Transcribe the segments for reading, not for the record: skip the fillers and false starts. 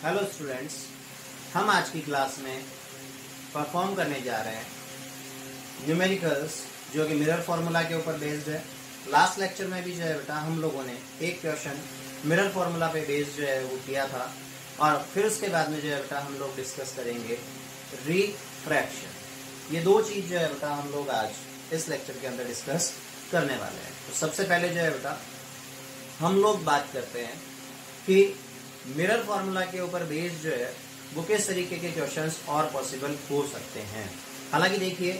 Hello students, हम आज की क्लास में परफॉर्म करने जा रहे हैं न्यूमेरिकल्स जो कि मिरर फार्मूला के ऊपर बेस्ड है। लास्ट लेक्चर में भी जो है बेटा हम लोगों ने एक क्वेश्चन मिरर फार्मूला पे बेस्ड जो है वो किया था और फिर उसके बाद में जो है बेटा हम लोग डिस्कस करेंगे रिफ्रैक्शन। ये दो चीज़ जो है बेटा हम लोग आज इस लेक्चर के अंदर डिस्कस करने वाले हैं। तो सबसे पहले जो है बेटा हम लोग बात करते हैं कि मिरर फार्मूला के ऊपर बेस्ड जो है वो किस तरीके के क्वेश्चंस और पॉसिबल हो सकते हैं। हालांकि देखिए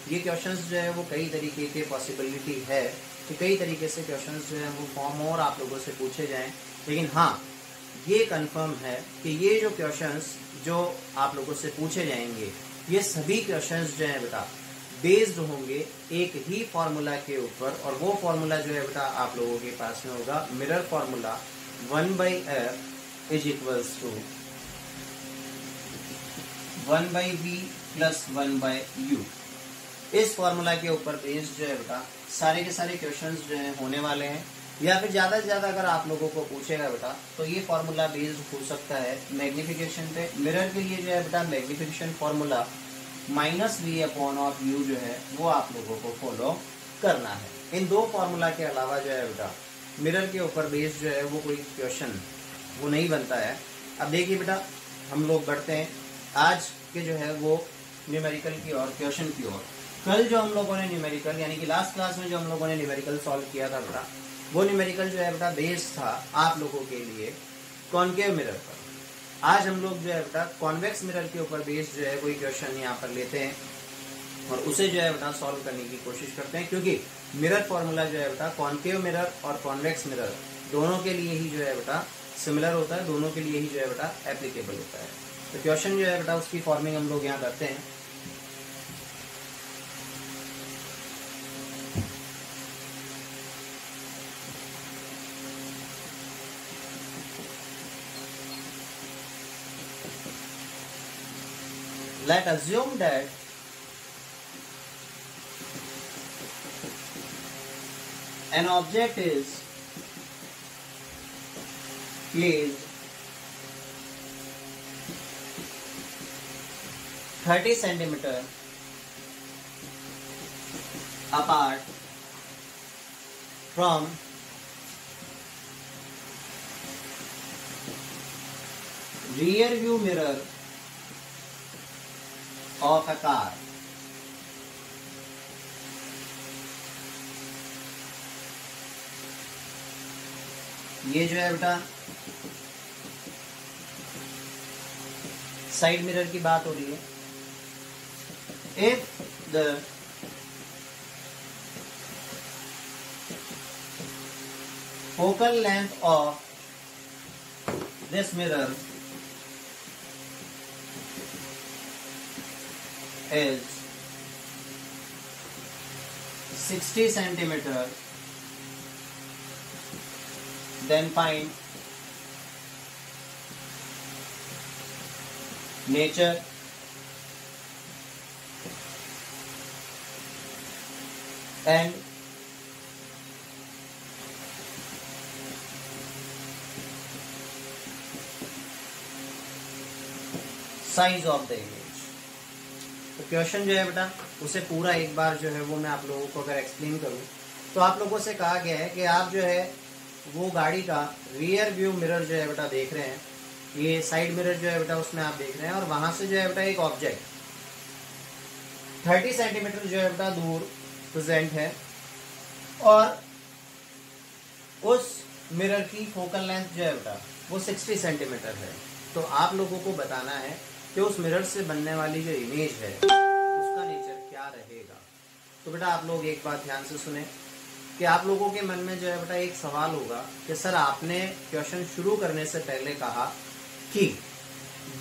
ये क्वेश्चंस जो है वो कई तरीके के पॉसिबिलिटी है कि कई तरीके से क्वेश्चंस जो है वो फॉर्म और आप लोगों से पूछे जाएं, लेकिन हाँ ये कंफर्म है कि ये जो क्वेश्चंस जो आप लोगों से पूछे जाएंगे ये सभी क्वेश्चंस जो है बेटा बेस्ड होंगे एक ही फार्मूला के ऊपर, और वो फार्मूला जो है बेटा आप लोगों के पास में होगा mirror formula 1/f is equals to 1/v plus 1/u। इस फॉर्मूला के ऊपर बेस्ड जो है बेटा सारे के सारे क्वेश्चंस जो है होने वाले हैं, या फिर ज्यादा से ज्यादा अगर आप लोगों को पूछेगा बेटा तो ये फॉर्मूला बेस्ड हो सकता है मैग्निफिकेशन पे। मिरर के लिए जो है बेटा मैग्निफिकेशन फॉर्मूला -v/u जो है वो आप लोगों को फॉलो करना है। इन दो फॉर्मूला के अलावा जो है बेटा मिरर के ऊपर बेस्ड जो है वो कोई क्वेश्चन वो नहीं बनता है। अब देखिए बेटा हम लोग बढ़ते हैं आज के जो है वो न्यूमेरिकल की और क्वेश्चन की ओर। कल जो हम लोगों ने न्यूमेरिकल यानी कि लास्ट क्लास में जो हम लोगों ने न्यूमेरिकल सॉल्व किया था बेटा वो न्यूमेरिकल जो है बेटा बेस्ड था आप लोगों के लिए कॉनकेव मिरर पर। आज हम लोग जो है बेटा कॉन्वेक्स मिरर के ऊपर बेस्ड जो है कोई क्वेश्चन यहाँ पर लेते हैं और उसे जो है बेटा सॉल्व करने की कोशिश करते हैं, क्योंकि मिरर फॉर्मूला जो है बेटा कॉनकेव मिरर और कॉन्वेक्स मिरर दोनों के लिए ही जो है बेटा सिमिलर होता है, दोनों के लिए ही जो है बेटा एप्लीकेबल होता है। तो क्वेश्चन जो है बेटा उसकी फॉर्मिंग हम लोग यहाँ करते हैं। Let assume that an object is placed 30 centimeter apart from rear view mirror of a car। ये जो है बेटा साइड मिरर की बात हो रही है। If the focal length of this mirror is 60 centimeter, then find nature and size of the image। तो क्वेश्चन जो है बेटा उसे पूरा एक बार जो है वो मैं आप लोगों को अगर एक्सप्लेन करूं तो आप लोगों से कहा गया है कि आप जो है वो गाड़ी का रियर व्यू मिरर जो है बेटा देख रहे हैं, ये साइड मिरर जो है बेटा उसमें आप देख रहे हैं, और वहां से जो है बेटा एक ऑब्जेक्ट 30 सेंटीमीटर जो है बेटा दूर प्रेजेंट है और उस मिरर की फोकल लेंथ जो है बेटा वो 60 सेंटीमीटर है। तो आप लोगों को बताना है कि उस मिरर से बनने वाली जो इमेज है उसका नेचर क्या रहेगा। तो बेटा आप लोग एक बात ध्यान से सुने कि आप लोगों के मन में जो है बेटा एक सवाल होगा कि सर आपने क्वेश्चन शुरू करने से पहले कहा कि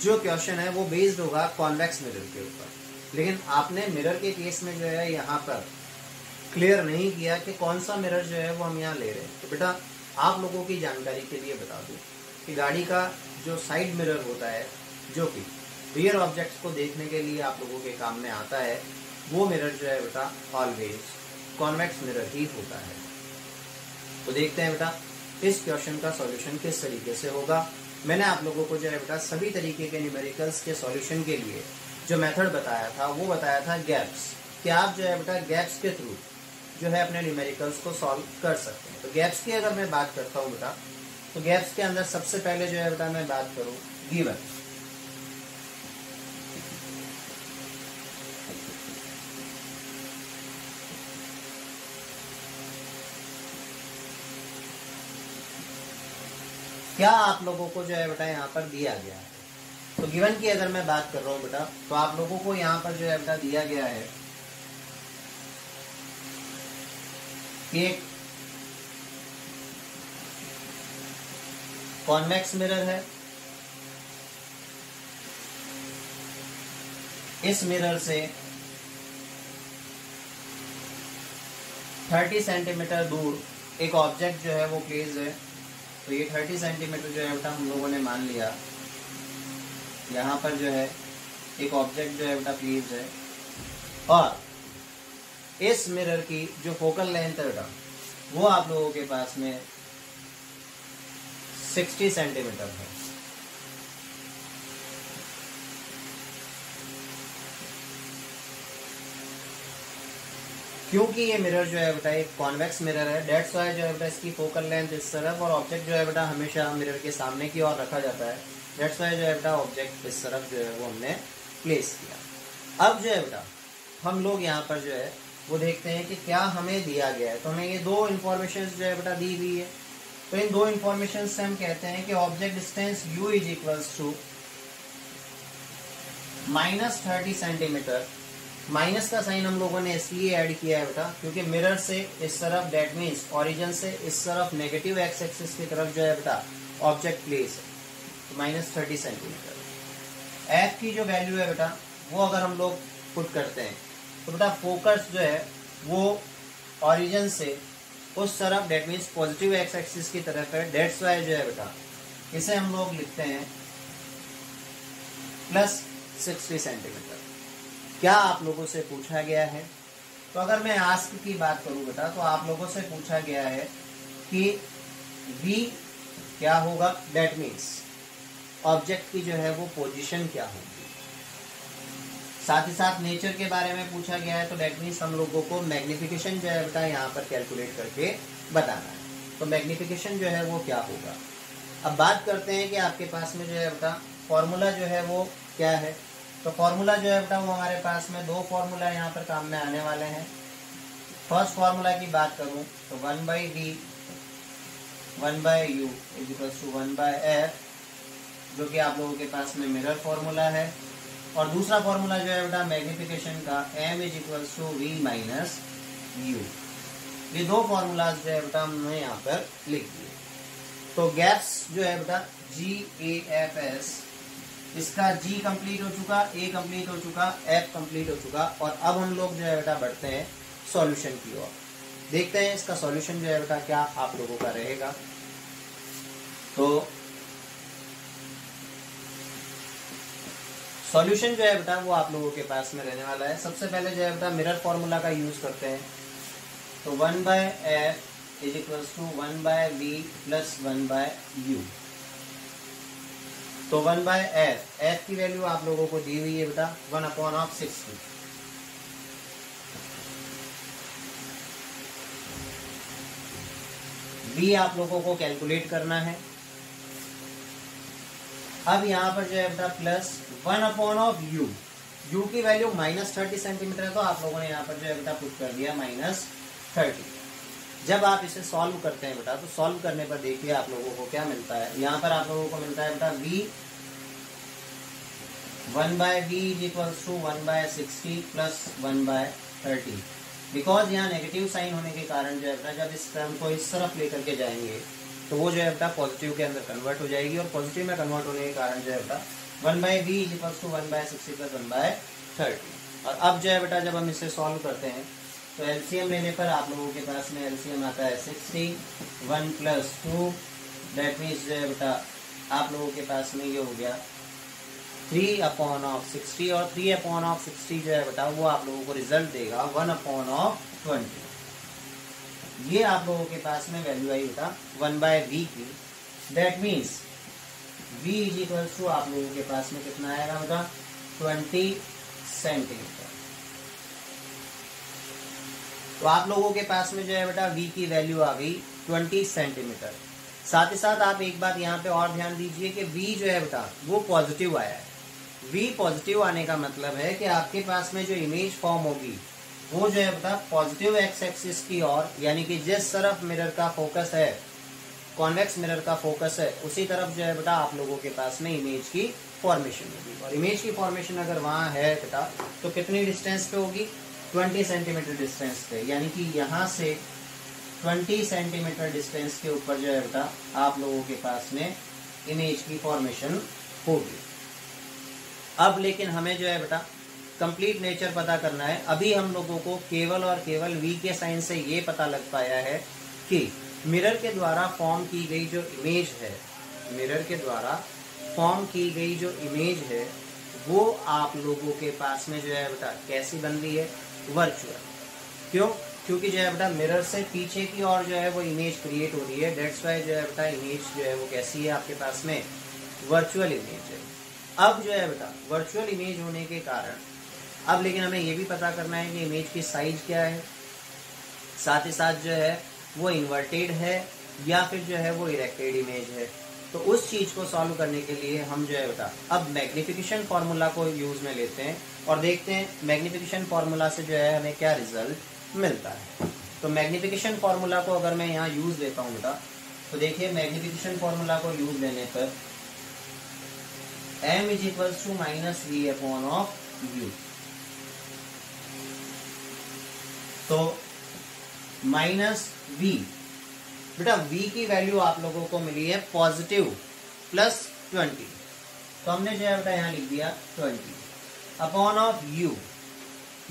जो क्वेश्चन है वो बेस्ड होगा कॉन्वेक्स मिरर के ऊपर, लेकिन आपने मिरर के केस में जो है यहाँ पर क्लियर नहीं किया कि कौन सा मिरर जो है वो हम यहाँ ले रहे हैं। तो बेटा आप लोगों की जानकारी के लिए बता दूं कि गाड़ी का जो साइड मिरर होता है जो कि रियर ऑब्जेक्ट्स को देखने के लिए आप लोगों के काम में आता है, वो मिरर जो है बेटा ऑलवेज कॉन्वेक्स मिरर ही होता है। तो देखते हैं बेटा इस क्वेश्चन का सॉल्यूशन किस तरीके से होगा। मैंने आप लोगों को जो है बेटा सभी तरीके के न्यूमेरिकल्स के सॉल्यूशन के लिए जो मेथड बताया था वो बताया था गैप्स, कि आप जो है बेटा गैप्स के थ्रू जो है अपने न्यूमेरिकल्स को सॉल्व कर सकते हैं। तो गैप्स की अगर मैं बात करता हूँ बेटा, तो गैप्स के अंदर सबसे पहले जो है बेटा मैं बात करूँ गिवन। क्या आप लोगों को जो है बेटा यहाँ पर दिया गया है। तो गिवन की अगर मैं बात कर रहा हूँ बेटा, तो आप लोगों को यहाँ पर जो है बेटा दिया गया है कि एक कॉन्वेक्स मिरर है, इस मिरर से 30 सेंटीमीटर दूर एक ऑब्जेक्ट जो है वो प्लेस है। तो ये 30 सेंटीमीटर जो है बेटा हम लोगों ने मान लिया, यहाँ पर जो है एक ऑब्जेक्ट जो है बेटा प्लेस है, और इस मिरर की जो फोकल लेंथ है बेटा वो आप लोगों के पास में 60 सेंटीमीटर है। क्योंकि ये मिरर जो है बेटा एक कॉन्वेक्स मिरर है, डेट्स वाई जो है बेटा इसकी फोकल लेंथ इस तरफ, और ऑब्जेक्ट जो है बेटा हमेशा मिरर के सामने की ओर रखा जाता है। डेट्स वाई जो है बेटा ऑब्जेक्ट इस तरफ जो है वो हमने प्लेस किया। अब जो है बेटा हम लोग यहाँ पर जो है वो देखते हैं कि क्या हमें दिया गया है। तो हमें ये दो इन्फॉर्मेशन जो है बेटा दी हुई है। तो इन दो इन्फॉर्मेशन से हम कहते हैं कि object distance u is equals to -30 centimetre. Minus का साइन हम लोगों ने इसलिए ऐड किया है बेटा क्योंकि मिरर से इस तरफ, डेट मीन्स ओरिजिन से इस तरफ नेगेटिव एक्स एक्सिस की तरफ जो है बेटा ऑब्जेक्ट प्लेस है, तो -30 सेंटीमीटर। एफ की जो वैल्यू है बेटा वो अगर हम लोग पुट करते हैं तो बेटा फोकस जो है वो ओरिजिन से उस तरफ, that means positive x axis की तरफ है। डेट्स वाई जो है बेटा इसे हम लोग लिखते हैं +60 सेंटीमीटर। क्या आप लोगों से पूछा गया है? तो अगर मैं आस्क की बात करूं बेटा, तो आप लोगों से पूछा गया है कि v क्या होगा, डेट मीन्स ऑब्जेक्ट की जो है वो पोजीशन क्या होगी। साथ ही साथ नेचर के बारे में पूछा गया है, तो डेट मीन्स हम लोगों को मैग्निफिकेशन जो है बेटा यहाँ पर कैलकुलेट करके बताना है। तो मैग्निफिकेशन जो है वो क्या होगा। अब बात करते हैं कि आपके पास में जो है बेटा फॉर्मूला जो है वो क्या है। तो फॉर्मूला जो है बेटा वो हमारे पास में दो फॉर्मूला यहाँ पर काम में आने वाले हैं। फर्स्ट फॉर्मूला की बात करूँ तो 1/v 1/u is equals to 1/f, जो कि आप लोगों के पास में मिरर फॉर्मूला है। और दूसरा फॉर्मूला जो है बेटा मैग्निफिकेशन का m is equals to v minus u। ये दो फॉर्मूलाज जो है बेटा हमने यहाँ पर लिख दिए। तो गैप्स जो है बेटा GAFS, इसका G कंप्लीट हो चुका, A कंप्लीट हो चुका, F कंप्लीट हो चुका, और अब हम लोग जो है बेटा बढ़ते हैं सॉल्यूशन की ओर। देखते हैं इसका सॉल्यूशन जो है बेटा क्या आप लोगों का रहेगा। तो सॉल्यूशन जो है बेटा वो आप लोगों के पास में रहने वाला है। सबसे पहले जो है बेटा मिरर फॉर्मूला का यूज करते हैं। तो 1/f is equals to 1/v plus 1/u। तो 1/f, f की वैल्यू आप लोगों को दी हुई है बेटा 1/60। v आप लोगों को कैलकुलेट करना है। अब यहाँ पर जो है बेटा प्लस 1/u, u की वैल्यू -30 सेंटीमीटर है, तो आप लोगों ने यहाँ पर जो है बेटा पुट कर दिया -30। जब आप इसे सॉल्व करते हैं बेटा, तो सॉल्व करने पर देखिए आप लोगों को क्या मिलता है। यहाँ पर आप लोगों को मिलता है बेटा v 1/v is equals to 1/60 plus 1/30। Because यहाँ नेगेटिव साइन होने के कारण जो है बेटा जब इस टर्म को इस तरफ लेकर के जाएंगे तो वो जो है बेटा पॉजिटिव के अंदर कन्वर्ट हो जाएगी, और पॉजिटिव में कन्वर्ट होने के कारण जो है बेटा 1/v is equals to 1/60 plus 1/30। और अब जो है बेटा जब हम इसे सॉल्व करते हैं तो एलसीएम लेने पर आप लोगों के पास में एलसीएम आता है 60, 1 प्लस 2, दैट मीन्स जो है बेटा आप लोगों के पास में ये हो गया 3/60, और 3/60 जो है बेटा वो आप लोगों को रिजल्ट देगा 1/20। ये आप लोगों के पास में वैल्यू आई बेटा 1/v की। That means v is equal to आप लोगों के पास में कितना आएगा बेटा 20 सेंटीमीटर। तो आप लोगों के पास में जो है बेटा v की वैल्यू आ गई 20 सेंटीमीटर। साथ ही साथ आप एक बात यहाँ पे और ध्यान दीजिए कि v जो है बेटा वो पॉजिटिव आया है। v पॉजिटिव आने का मतलब है कि आपके पास में जो इमेज फॉर्म होगी वो जो है बेटा पॉजिटिव एक्स एक्सिस की ओर, यानी कि जिस तरफ मिरर का फोकस है, कॉन्वेक्स मिरर का फोकस है, उसी तरफ जो है बेटा आप लोगों के पास में इमेज की फॉर्मेशन होगी। और इमेज की फॉर्मेशन अगर वहाँ है बेटा तो कितनी डिस्टेंस पे होगी 20 सेंटीमीटर डिस्टेंस पे, यानी कि यहाँ से 20 सेंटीमीटर डिस्टेंस के ऊपर जो है बेटा आप लोगों के पास में इमेज की फॉर्मेशन होगी। अब लेकिन हमें जो है बेटा कंप्लीट नेचर पता करना है। अभी हम लोगों को केवल और केवल v के साइन से ये पता लग पाया है कि मिरर के द्वारा फॉर्म की गई जो इमेज है, मिरर के द्वारा फॉर्म की गई जो इमेज है वो आप लोगों के पास में जो है बेटा कैसी बन रही है, वर्चुअल। क्यों? क्योंकि जो है बेटा मिरर से पीछे की ओर जो है वो इमेज क्रिएट हो रही है। डेट्स वाई जो है बेटा इमेज जो है वो कैसी है आपके पास में, वर्चुअल इमेज है। अब जो है बेटा वर्चुअल इमेज होने के कारण अब लेकिन हमें ये भी पता करना है कि इमेज की साइज क्या है, साथ ही साथ जो है वो इन्वर्टेड है या फिर जो है वो इरेक्टेड इमेज है। तो उस चीज को सॉल्व करने के लिए हम जो है बेटा अब मैग्निफिकेशन फॉर्मूला को यूज में लेते हैं और देखते हैं मैग्निफिकेशन फॉर्मूला से जो है हमें क्या रिजल्ट मिलता है। तो मैग्निफिकेशन फॉर्मूला को अगर मैं यहाँ यूज लेता हूँ बेटा, तो देखिए मैग्निफिकेशन फॉर्मूला को यूज लेने पर m is equal to minus v upon of u. तो माइनस v, बेटा v की वैल्यू आप लोगों को मिली है पॉजिटिव प्लस 20, तो हमने जो है बेटा यहाँ लिख दिया 20 अपॉन ऑफ u।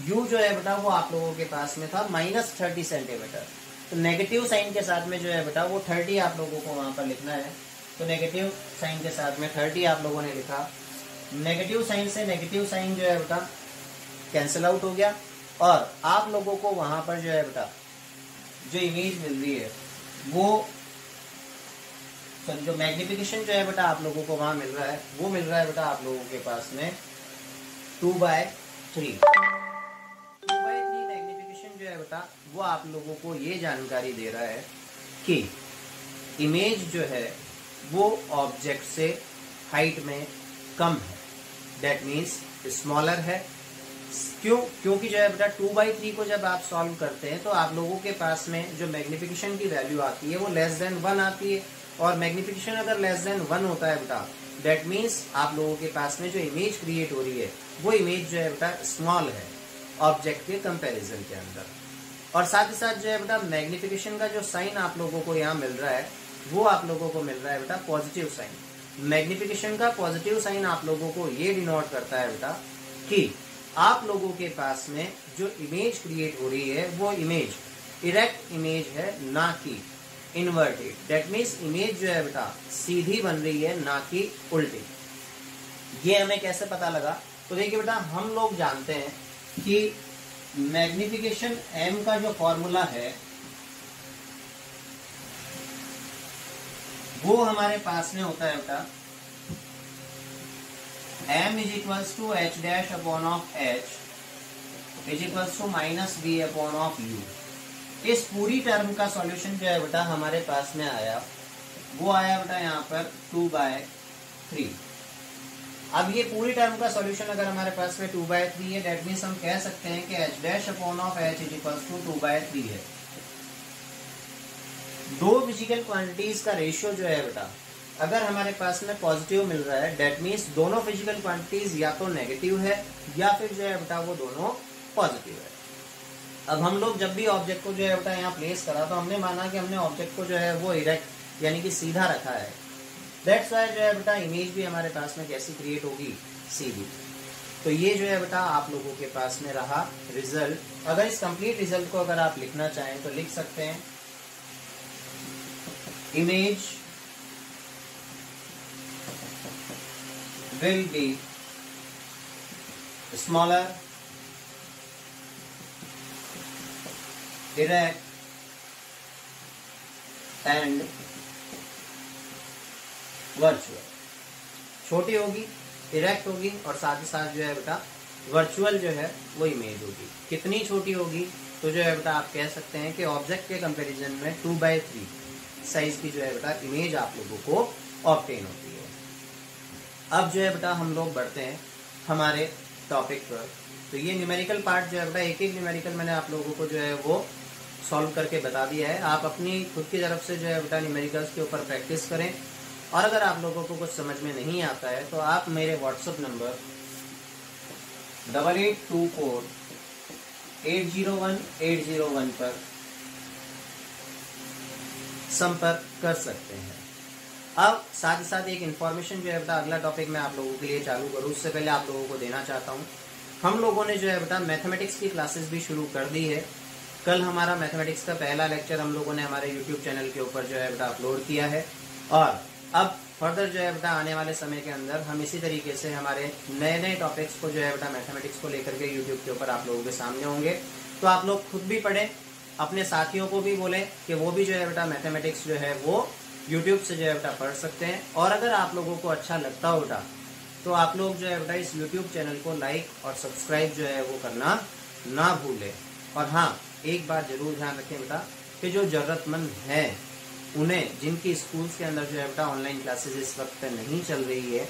u जो है बेटा वो आप लोगों के पास में था माइनस 30 सेंटीमीटर। तो नेगेटिव साइन के साथ में जो है बेटा वो 30 आप लोगों को वहां पर लिखना है। तो नेगेटिव साइन के साथ में 30 आप लोगों ने लिखा। नेगेटिव साइन से नेगेटिव साइन जो है बेटा कैंसिल आउट हो गया और आप लोगों को वहां पर जो है बेटा जो इमेज मिल रही है वो जो मैग्निफिकेशन जो है बेटा आप लोगों को वहां मिल रहा है वो मिल रहा है बेटा आप लोगों के पास में 2/3। 2/3 मैग्निफिकेशन जो है बेटा वो आप लोगों को ये जानकारी दे रहा है कि इमेज जो है वो ऑब्जेक्ट से हाइट में कम है, दैट मीन्स स्मॉलर है। क्यों? क्योंकि जो है बेटा 2/3 को जब आप सॉल्व करते हैं तो आप लोगों के पास में जो मैग्निफिकेशन की वैल्यू आती है वो लेस देन 1 आती है, और मैग्निफिकेशन अगर लेस देन 1 होता है बेटा दैट मीन्स आप लोगों के पास में जो इमेज क्रिएट हो रही है वो इमेज जो है बेटा स्मॉल है ऑब्जेक्ट के कंपैरिजन के अंदर। और साथ ही साथ जो है बेटा मैग्निफिकेशन का जो साइन आप लोगों को यहाँ मिल रहा है वो आप लोगों को मिल रहा है बेटा पॉजिटिव साइन। मैग्निफिकेशन का पॉजिटिव साइन आप लोगों को ये डिनोट करता है बेटा कि आप लोगों के पास में जो इमेज क्रिएट हो रही है वो इमेज इरेक्ट इमेज है, ना कि इन्वर्टेड। दैट मीन्स इमेज जो है बेटा सीधी बन रही है, ना कि उल्टी। ये हमें कैसे पता लगा? तो देखिए बेटा हम लोग जानते हैं कि मैग्निफिकेशन m का जो फॉर्मूला है वो हमारे पास में होता है बेटा m is equals to h dash upon of h is equals to minus v upon of u। इस पूरी टर्म का सॉल्यूशन जो है बेटा हमारे पास में आया वो आया बेटा यहाँ पर 2/3। अब ये पूरी टर्म का सॉल्यूशन अगर हमारे पास में 2/3 है दैट मीन्स हम कह सकते हैं कि h dash upon of h is equals to 2/3 है। दो फिजिकल क्वांटिटीज का रेशियो जो है बेटा अगर हमारे पास में पॉजिटिव मिल रहा है दैट मीन्स दोनों फिजिकल क्वांटिटीज या तो नेगेटिव है या फिर जो है बेटा वो दोनों पॉजिटिव है। अब हम लोग जब भी ऑब्जेक्ट को जो है बेटा यहाँ प्लेस करा तो हमने माना कि हमने ऑब्जेक्ट को जो है वो इरेक्ट यानी कि सीधा रखा है। दैट्स वाई जो है बेटा इमेज भी हमारे पास में कैसी क्रिएट होगी, सीधी। तो ये जो है बेटा आप लोगों के पास में रहा रिजल्ट। अगर इस कंप्लीट रिजल्ट को अगर आप लिखना चाहें तो लिख सकते हैं image will be smaller, erect and virtual। छोटी होगी, इरेक्ट होगी और साथ ही साथ जो है बेटा वर्चुअल जो है वो इमेज होगी। कितनी छोटी होगी तो जो है बेटा आप कह सकते हैं कि ऑब्जेक्ट के कंपैरिजन में 2/3 साइज की जो है बेटा इमेज आप लोगों को ऑब्टेन होती है। अब जो है बेटा हम लोग बढ़ते हैं हमारे टॉपिक पर। तो ये न्यूमेरिकल पार्ट जो है बेटा, एक एक न्यूमेरिकल मैंने आप लोगों को जो है वो सॉल्व करके बता दिया है। आप अपनी खुद की तरफ से जो है बेटा न्यूमेरिकल्स के ऊपर प्रैक्टिस करें, और अगर आप लोगों को कुछ समझ में नहीं आता है तो आप मेरे व्हाट्सएप नंबर 8824801801 पर संपर्क कर सकते हैं। अब साथ ही साथ एक इन्फॉर्मेशन जो है बेटा, अगला टॉपिक मैं आप लोगों के लिए चालू करूँ उससे पहले आप लोगों को देना चाहता हूँ, हम लोगों ने जो है बेटा मैथमेटिक्स की क्लासेस भी शुरू कर दी है। कल हमारा मैथमेटिक्स का पहला लेक्चर हम लोगों ने हमारे यूट्यूब चैनल के ऊपर जो है बेटा अपलोड किया है, और अब फर्दर जो है बेटा आने वाले समय के अंदर हम इसी तरीके से हमारे नए नए टॉपिक्स को जो है बेटा मैथमेटिक्स को लेकर के यूट्यूब के ऊपर आप लोगों के सामने होंगे। तो आप लोग खुद भी पढ़ें, अपने साथियों को भी बोलें कि वो भी जो है बेटा मैथमेटिक्स जो है वो यूट्यूब से जो है बेटा पढ़ सकते हैं। और अगर आप लोगों को अच्छा लगता हो बेटा तो आप लोग जो है बेटा इस यूट्यूब चैनल को लाइक और सब्सक्राइब जो है वो करना ना भूलें। और हाँ, एक बात जरूर ध्यान रखें बेटा कि जो ज़रूरतमंद हैं उन्हें, जिनकी स्कूल्स के अंदर जो है बेटा ऑनलाइन क्लासेस इस वक्त नहीं चल रही है,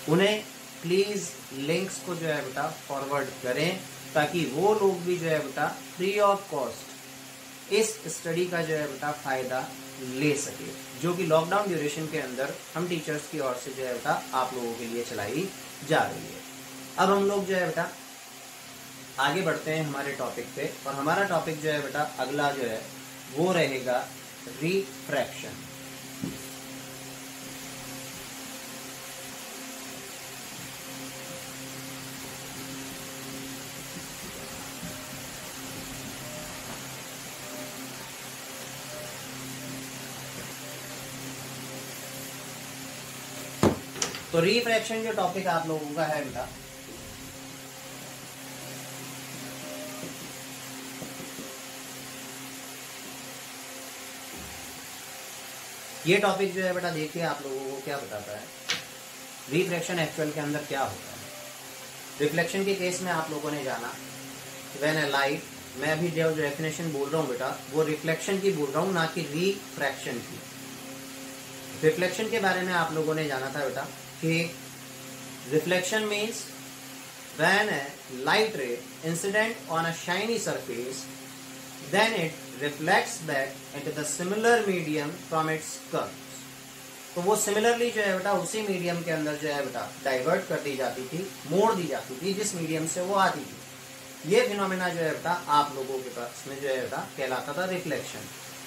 उन्हें प्लीज़ लिंक्स को जो है बेटा फॉरवर्ड करें, ताकि वो लोग भी जो है बेटा फ्री ऑफ कॉस्ट इस स्टडी का जो है बेटा फ़ायदा ले सके, जो कि लॉकडाउन ड्यूरेशन के अंदर हम टीचर्स की ओर से जो है बेटा आप लोगों के लिए चलाई जा रही है। अब हम लोग जो है बेटा आगे बढ़ते हैं हमारे टॉपिक पे, और हमारा टॉपिक जो है बेटा अगला जो है वो रहेगा रिफ्रैक्शन। तो रिफ्रैक्शन जो टॉपिक आप लोगों का है बेटा, ये टॉपिक जो है बेटा देखिए आप लोगों को क्या बताता है, रिफ्रैक्शन एक्चुअल के अंदर क्या होता है। रिफ्लेक्शन के केस में आप लोगों ने जाना व्हेन ए लाइट, मैं अभी जो डेफिनेशन बोल रहा हूँ बेटा वो रिफ्लेक्शन की बोल रहा हूँ, ना कि रिफ्रैक्शन की। रिफ्लेक्शन के बारे में आप लोगों ने जाना था बेटा कि reflection means when a light ray incident on a shiny surface then it reflects back into the similar medium from its curves। तो वो सिमिलरली जो है बेटा उसी मीडियम के अंदर जो है बेटा डाइवर्ट कर दी जाती थी, मोड़ दी जाती थी जिस मीडियम से वो आती थी। ये फिनोमेना जो है बेटा आप लोगों के पास में जो है बेटा कहलाता था रिफ्लेक्शन।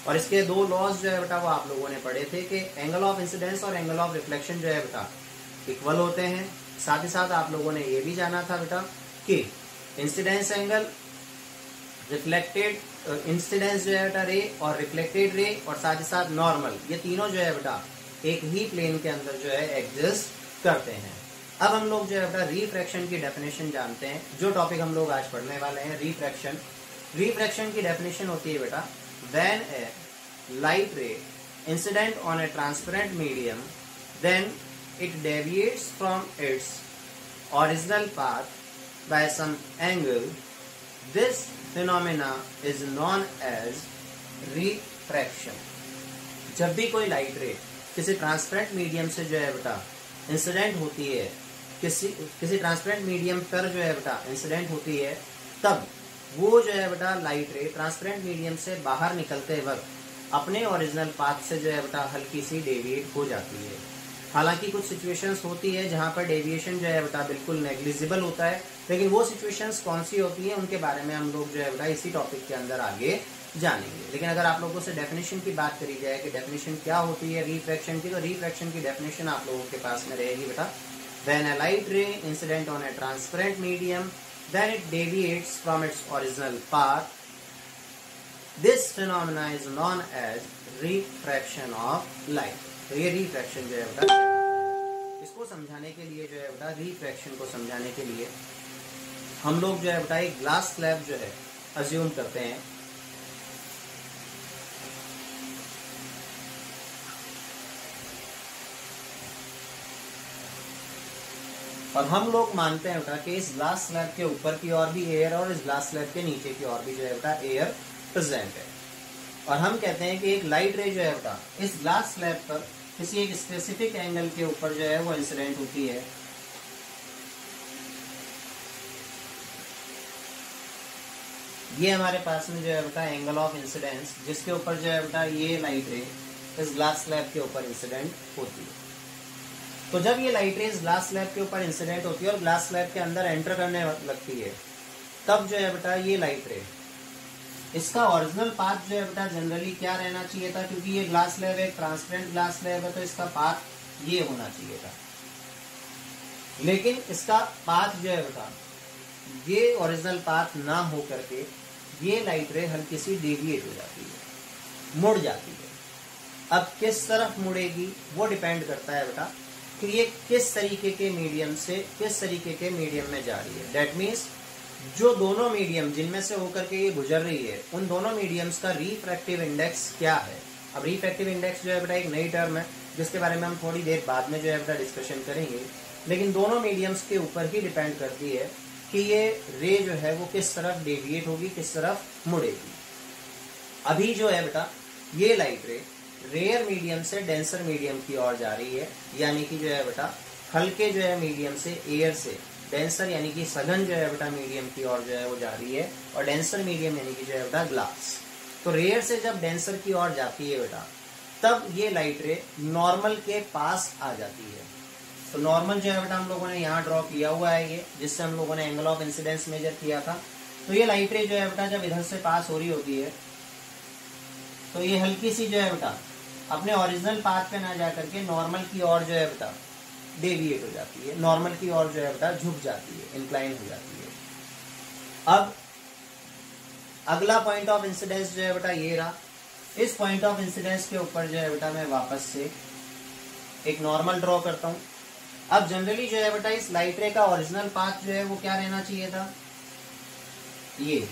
और इसके दो लॉज जो है बेटा वो आप लोगों ने पढ़े थे कि एंगल ऑफ इंसिडेंस और एंगल ऑफ रिफ्लेक्शन जो है बेटा इक्वल होते हैं। साथ ही साथ आप लोगों ने ये भी जाना था बेटा कि इंसिडेंस एंगल, रिफ्लेक्टेड इंसिडेंस जो है बेटा रे और रिफ्लेक्टेड रे, और साथ ही साथ नॉर्मल, ये तीनों जो है बेटा एक ही प्लेन के अंदर जो है एग्जिस्ट करते हैं। अब हम लोग जो है बेटा रिफ्रैक्शन की डेफिनेशन जानते हैं, जो टॉपिक हम लोग आज पढ़ने वाले हैं रिफ्रैक्शन। रिफ्रैक्शन की डेफिनेशन होती है बेटा when a light ray incident on a transparent medium then it deviates from its original path by some angle, this phenomena is known as refraction। जब भी कोई लाइट रे किसी ट्रांसपेरेंट मीडियम से जो है बेटा इंसिडेंट होती है, किसी ट्रांसपेरेंट मीडियम पर जो है बेटा इंसिडेंट होती है, तब वो जो है बेटा लाइट रे ट्रांसपेरेंट मीडियम से बाहर निकलते वक्त अपने ओरिजिनल पाथ से जो है बेटा हल्की सी डेविएट हो जाती है। हालांकि कुछ सिचुएशंस होती है जहां पर डेविएशन जो है बेटा बिल्कुल नेग्लिजिबल होता है, लेकिन वो सिचुएशंस कौन सी होती है उनके बारे में हम लोग जो है बेटा इसी टॉपिक के अंदर आगे जानेंगे। लेकिन अगर आप लोगों से डेफिनेशन की बात करी जाए कि डेफिनेशन क्या होती है रिफ्रैक्शन की, तो रिफ्रैक्शन की डेफिनेशन आप लोगों के पास में रहेगी बेटा when a light ray incident on a transparent medium then it deviates from its original path, this phenomena is known as refraction of light. तो ये रिफ्रैक्शन जो है बेटा, इसको समझाने के लिए जो है बेटा रिफ्रैक्शन को समझाने के लिए हम लोग जो है बेटा एक ग्लास स्लैब जो है अज्यूम करते हैं। और हम लोग मानते हैं बेटा कि इस ग्लास स्लैब के ऊपर की ओर भी एयर और इस ग्लास स्लैब के नीचे की ओर भी जो है बेटा एयर प्रेजेंट है। और हम कहते हैं कि एक लाइट रे जो है बेटा इस ग्लास स्लैब पर किसी एक स्पेसिफिक एंगल के ऊपर जो है वो इंसिडेंट होती है। ये हमारे पास में जो है बेटा एंगल ऑफ इंसिडेंस जिसके ऊपर जो है बेटा ये लाइट रे इस ग्लास स्लैब के ऊपर इंसिडेंट होती है। तो जब ये लाइट रे इस ग्लास स्लैब के ऊपर इंसिडेंट होती है और ग्लास स्लैब के अंदर एंटर करने लगती है, तब जो है बेटा ये लाइट रे इसका ओरिजिनल पाथ जो है बेटा जनरली क्या रहना चाहिए था, क्योंकि ये ग्लास स्लैब एक ट्रांसपेरेंट ग्लास स्लैब है तो इसका पाथ ये होना चाहिए था। लेकिन इसका पाथ जो है बेटा ये ओरिजिनल पाथ ना हो करके ये लाइट रे हल्की सी डेविएट हो जाती है, मुड़ जाती है। अब किस तरफ मुड़ेगी वो डिपेंड करता है बेटा कि ये किस तरीके के मीडियम से किस तरीके के मीडियम में जा रही है। दैट मीन्स जो दोनों मीडियम जिनमें से होकर के ये गुजर रही है उन दोनों मीडियम्स का रिफ्रैक्टिव इंडेक्स क्या है। अब रिफ्रैक्टिव इंडेक्स जो है बेटा एक नई टर्म है जिसके बारे में हम थोड़ी देर बाद में जो है बेटा डिस्कशन करेंगे, लेकिन दोनों मीडियम्स के ऊपर ही डिपेंड करती है कि ये रे जो है वो किस तरफ डेविएट होगी, किस तरफ मुड़ेगी। अभी जो है बेटा ये लाइट रे रेयर मीडियम से डेंसर मीडियम की ओर जा रही है, यानी कि जो है बेटा हल्के जो है मीडियम से एयर से डेंसर यानी कि सघन जो है बेटा मीडियम की ओर जो है वो जा रही है, और डेंसर मीडियम यानी कि जो है बेटा ग्लास। तो रेयर से जब डेंसर की ओर जाती है बेटा तब ये लाइट रे नॉर्मल के पास आ जाती है। तो नॉर्मल जो है बेटा हम लोगों ने यहाँ ड्रॉ किया हुआ है ये, जिससे हम लोगों ने एंगल ऑफ इंसिडेंस मेजर किया था। तो ये लाइट रे जो है बेटा जब इधर से पास हो रही होती है तो ये हल्की सी जो है बेटा अपने ओरिजिनल पाथ पे ना जा करके नॉर्मल की ओर जो है बेटा डेविएट हो जाती है, नॉर्मल की ओर जो है बेटा झुक जाती है, इंक्लाइन हो जाती है। अब अगला पॉइंट ऑफ इंसिडेंस जो है बेटा ये रहा। इस पॉइंट ऑफ इंसिडेंस के ऊपर जो है बेटा मैं वापस से एक नॉर्मल ड्रॉ करता हूं। अब जनरली जो है बेटा इस लाइट रे का ओरिजिनल पाथ जो है वो क्या रहना चाहिए था, ये।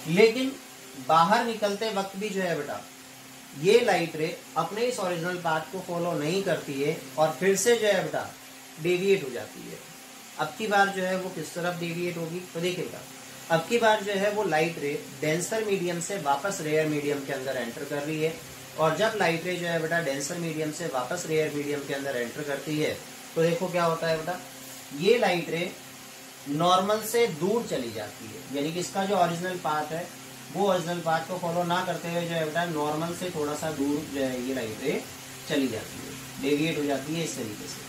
लेकिन बाहर निकलते वक्त भी जो है बेटा ये लाइट रे अपने इस ओरिजिनल पाथ को फॉलो नहीं करती है और फिर से जो है बेटा डेविएट हो जाती है। अब की बार जो है वो किस तरफ डेविएट होगी, तो देखिए बेटा अब की बार जो है वो लाइट रे डेंसर मीडियम से वापस रेयर मीडियम के अंदर एंटर कर रही है। और जब लाइट रे जो है बेटा डेंसर मीडियम से वापस रेयर मीडियम के अंदर एंटर करती है तो देखो क्या होता है बेटा, ये लाइट रे नॉर्मल से दूर चली जाती है, यानी कि इसका जो ओरिजिनल पाथ है वो ओरिजिनल पाथ को फॉलो ना करते हुए जो है बेटा नॉर्मल से थोड़ा सा दूर जो है ये लाइट रे चली जाती है, डेविएट हो जाती है इस तरीके से।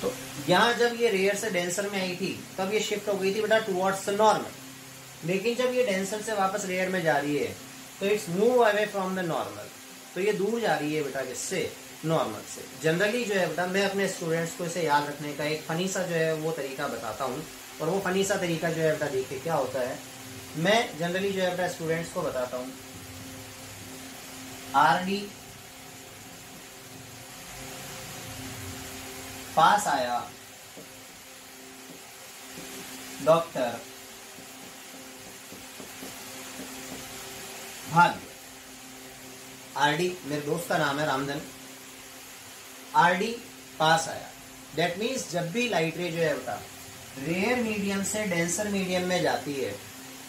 तो यहाँ जब ये रेयर से डेंसर में आई थी तब ये शिफ्ट हो गई थी बेटा टुवर्ड्स द नॉर्मल। लेकिन जब ये डेंसर से वापस रेयर में जा रही है तो it's move away from the normal, तो ये दूर जा रही है बेटा किससे, नॉर्मल से। जनरली जो है बेटा मैं अपने स्टूडेंट्स को इसे याद रखने का एक फनी सा जो है वो तरीका बताता हूँ, और वो फनी सा तरीका जो है बेटा देखिए क्या होता है। मैं जनरली जो है बेटा स्टूडेंट्स को बताता हूँ आरडी पास आया, डॉक्टर भाग गया। आरडी मेरे दोस्त का नाम है रामधन। आरडी पास आया, दैट मीन्स जब भी लाइट रे जो है बेटा रेयर मीडियम से डेंसर मीडियम में जाती है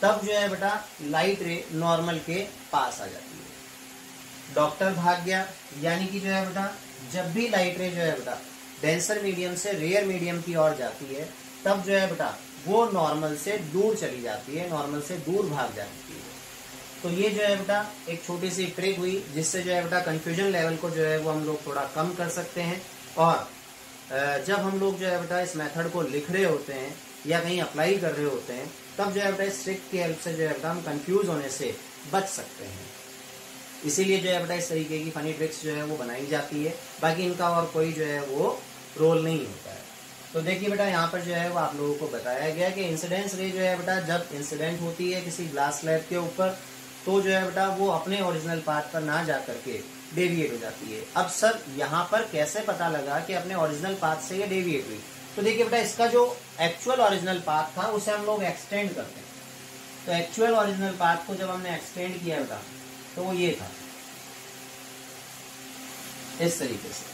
तब जो है बेटा लाइट रे नॉर्मल के पास आ जाती है। डॉक्टर भाग गया, यानी कि जो है बेटा जब भी लाइट रे जो है बेटा डेंसर मीडियम से रेयर मीडियम की ओर जाती है तब जो है बेटा वो नॉर्मल से दूर चली जाती है, नॉर्मल से दूर भाग जाती है। तो ये जो है बेटा एक छोटी सी ट्रिक हुई जिससे जो है बेटा कंफ्यूजन लेवल को जो है वो हम लोग थोड़ा कम कर सकते हैं। और जब हम लोग जो है बेटा इस मेथड को लिख रहे होते हैं या कहीं अप्लाई कर रहे होते हैं तब जो है बेटा इस ट्रिक की हेल्प से जो है बेटा हम कंफ्यूज होने से बच सकते हैं। इसीलिए जो है बेटा इस तरीके की फनी ट्रिक्स जो है वो बनाई जाती है, बाकी इनका और कोई जो है वो रोल नहीं होता है। तो देखिए बेटा यहाँ पर जो है वो आप लोगों को बताया गया कि इंसिडेंस रे जो है बेटा जब इंसिडेंट होती है किसी ग्लास स्लैब के ऊपर तो जो है बेटा वो अपने ओरिजिनल पाथ पर ना जा करके डेविएट हो जाती है। अब सर यहाँ पर कैसे पता लगा कि अपने ओरिजिनल पाथ से ये डेविएट हुई, तो देखिए बेटा इसका जो एक्चुअल ओरिजिनल पाथ था उसे हम लोग एक्सटेंड करते हैं। तो एक्चुअल ओरिजिनल पाथ को जब हमने एक्सटेंड किया बेटा तो वो ये था, इस तरीके से।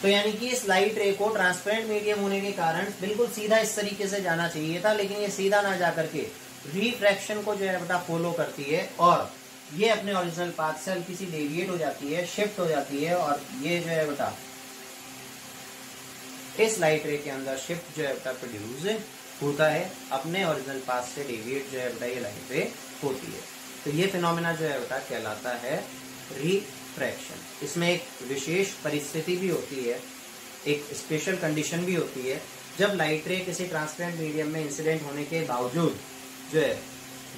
तो यानी कि इस लाइट रे को ट्रांसपेरेंट मीडियम होने के कारण बिल्कुल सीधा इस तरीके से जाना चाहिए था, लेकिन ये सीधा ना जा करके रिफ्रैक्शन को जो है बेटा फॉलो करती है और ये अपने ओरिजिनल पाथ से हल्की सी डेविएट हो जाती है, शिफ्ट हो जाती है, और ये जो है बेटा इस लाइट रे के अंदर शिफ्ट जो है बेटा प्रोड्यूस होता है, अपने ओरिजिनल पाथ से डेविएट जो है बेटा ये लाइट रे होती है। तो ये फिनोमेना जो है बेटा कहलाता है रिफ्रैक्शन। इसमें एक विशेष परिस्थिति भी होती है, एक स्पेशल कंडीशन भी होती है, जब लाइट रे किसी ट्रांसपेरेंट मीडियम में इंसिडेंट होने के बावजूद जो है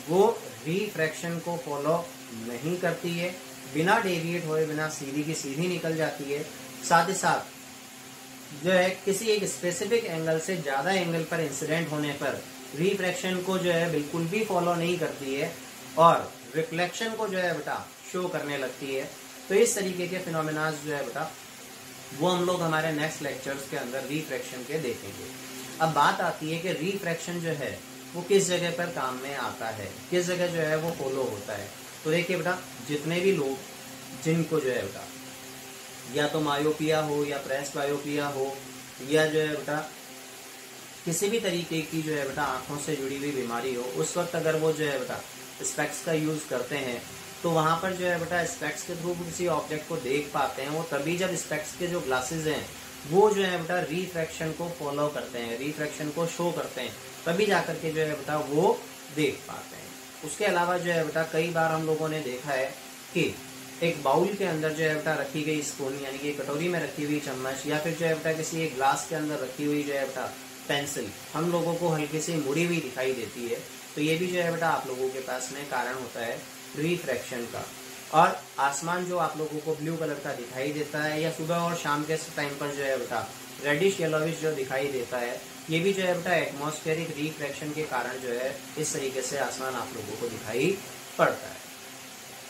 वो रिफ्रैक्शन को फॉलो नहीं करती है, बिना डेविएट हुए बिना सीधी की सीधी निकल जाती है, साथ ही साथ जो है किसी एक स्पेसिफिक एंगल से ज्यादा एंगल पर इंसिडेंट होने पर रिफ्रैक्शन को जो है बिल्कुल भी फॉलो नहीं करती है और रिफ्लेक्शन को जो है बेटा शो करने लगती है। तो इस तरीके के फिनोमेना जो है बेटा वो हम लोग हमारे नेक्स्ट लेक्चर्स के अंदर रिफ्रैक्शन के देखेंगे। अब बात आती है कि रिफ्रैक्शन जो है वो किस जगह पर काम में आता है, किस जगह जो है वो फॉलो होता है। तो देखिए बेटा, जितने भी लोग जिनको जो है बेटा या तो मायोपिया हो या प्रेस बायोपिया हो या जो है बेटा किसी भी तरीके की जो है बेटा आंखों से जुड़ी हुई बीमारी हो, उस वक्त अगर वो जो है बेटा स्पेक्स का यूज करते हैं तो वहां पर जो है बेटा स्पेक्स के थ्रू किसी ऑब्जेक्ट को देख पाते हैं, वो तभी जब स्पेक्स के जो ग्लासेस हैं वो जो है बेटा रिफ्रैक्शन को फॉलो करते हैं, रिफ्रैक्शन को शो करते हैं, तभी जाकर के जो है बेटा वो देख पाते हैं। उसके अलावा जो है बेटा कई बार हम लोगों ने देखा है कि एक बाउल के अंदर जो है बेटा रखी गई स्पून यानी कि कटोरी में रखी हुई चम्मच या फिर जो है बेटा किसी एक ग्लास के अंदर रखी हुई जो है बेटा पेंसिल हम लोगों को हल्की सी मुड़ी हुई दिखाई देती है। तो ये भी जो है बेटा आप लोगों के पास में कारण होता है रिफ्रैक्शन का। और आसमान जो आप लोगों को ब्लू कलर का दिखाई देता है या सुबह और शाम के टाइम पर जो है बेटा रेडिश येलोविश जो दिखाई देता है, ये भी जो है बेटा एटमॉस्फेरिक रिफ्रैक्शन के कारण जो है इस तरीके से आसमान आप लोगों को दिखाई पड़ता है।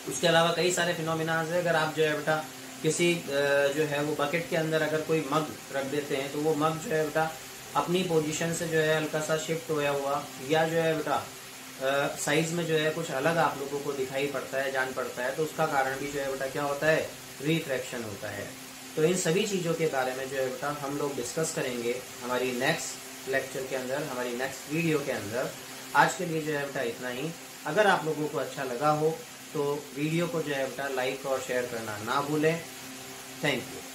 उसके अलावा कई सारे फिनोमिना है। अगर आप जो है बेटा किसी जो है वो बकेट के अंदर अगर कोई मग रख देते हैं तो वो मग जो है बेटा अपनी पोजीशन से जो है हल्का सा शिफ्ट होया हुआ या जो है बेटा साइज में जो है कुछ अलग आप लोगों को दिखाई पड़ता है, जान पड़ता है, तो उसका कारण भी जो है बेटा क्या होता है, रिफ्रैक्शन होता है। तो इन सभी चीज़ों के बारे में जो है बेटा हम लोग डिस्कस करेंगे हमारी नेक्स्ट लेक्चर के अंदर, हमारी नेक्स्ट वीडियो के अंदर। आज के लिए जो है बेटा इतना ही। अगर आप लोगों को अच्छा लगा हो तो वीडियो को जो है बेटा लाइक और शेयर करना ना भूलें। Thank you.